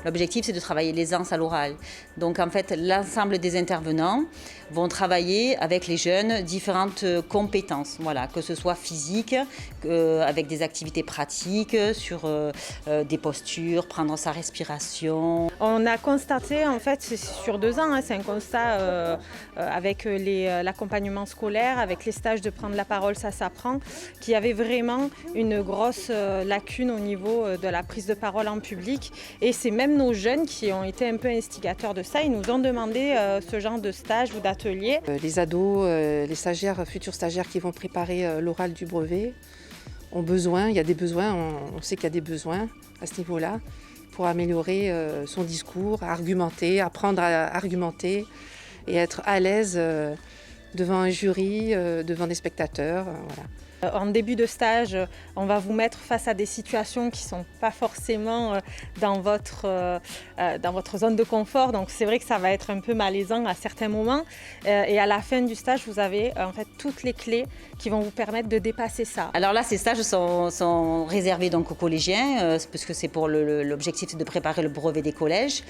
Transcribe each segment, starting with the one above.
L'objectif, c'est de travailler l'aisance à l'oral. Donc, en fait, l'ensemble des intervenants vont travailler avec les jeunes différentes compétences, voilà, que ce soit physique, avec des activités pratiques, sur des postures, prendre sa respiration. On a constaté, en fait, c'est sur 2 ans, c'est un constat avec l'accompagnement scolaire, avec les stages de prendre la parole, ça s'apprend, qu'il y avait vraiment une grosse lacune au niveau de la prise de parole en public. Et c'est même nos jeunes qui ont été un peu instigateurs de ça. Ils nous ont demandé ce genre de stage ou d'atelier. Les ados, les stagiaires, futurs stagiaires qui vont préparer l'oral du brevet ont besoin, il y a des besoins, on sait qu'il y a des besoins à ce niveau-là pour améliorer son discours, argumenter, apprendre à argumenter et être à l'aise devant un jury, devant des spectateurs. Voilà. En début de stage, on va vous mettre face à des situations qui ne sont pas forcément dans votre zone de confort. Donc c'est vrai que ça va être un peu malaisant à certains moments. Et à la fin du stage, vous avez en fait toutes les clés qui vont vous permettre de dépasser ça. Alors là, ces stages sont réservés donc aux collégiens, parce que c'est pour l'objectif de préparer le brevet des collèges.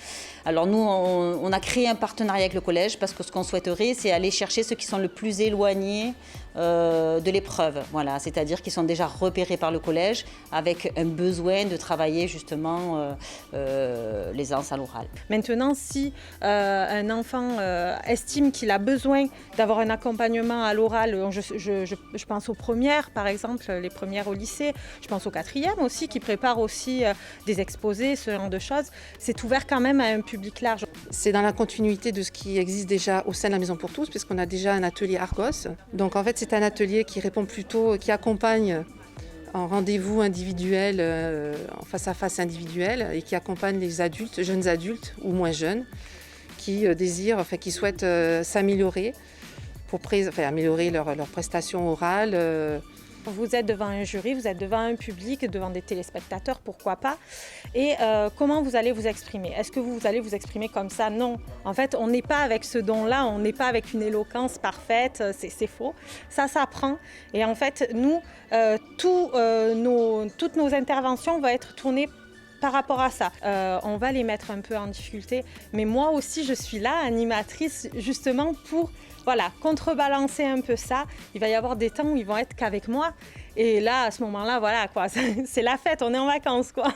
Alors nous, on a créé un partenariat avec le collège parce que ce qu'on souhaiterait, c'est aller chercher ceux qui sont le plus éloignés de l'épreuve. Voilà, c'est-à-dire qu'ils sont déjà repérés par le collège avec un besoin de travailler justement l'aisance à l'oral. Maintenant, si un enfant estime qu'il a besoin d'avoir un accompagnement à l'oral, je pense aux premières, par exemple, les premières au lycée, je pense aux quatrièmes aussi, qui préparent aussi des exposés, ce genre de choses, c'est ouvert quand même à un public large. C'est dans la continuité de ce qui existe déjà au sein de la Maison pour tous, puisqu'on a déjà un atelier Argos. Donc en fait, c'est un atelier qui répond plutôt, qui accompagne en rendez-vous individuel, en face-à-face individuel, et qui accompagne les adultes, jeunes adultes ou moins jeunes, qui désirent, qui souhaitent s'améliorer pour améliorer leurs prestations orales. Vous êtes devant un jury, vous êtes devant un public, devant des téléspectateurs, pourquoi pas. Et comment vous allez vous exprimer? Est-ce que vous allez vous exprimer comme ça? Non. En fait, on n'est pas avec ce don-là, on n'est pas avec une éloquence parfaite, c'est faux. Ça s'apprend. Et en fait, nous, toutes nos interventions vont être tournées par rapport à ça. On va les mettre un peu en difficulté, mais moi aussi, je suis là, animatrice, justement pour contrebalancer un peu ça. Il va y avoir des temps où ils vont être qu'avec moi. Et là, à ce moment-là, voilà, quoi, c'est la fête, on est en vacances, quoi.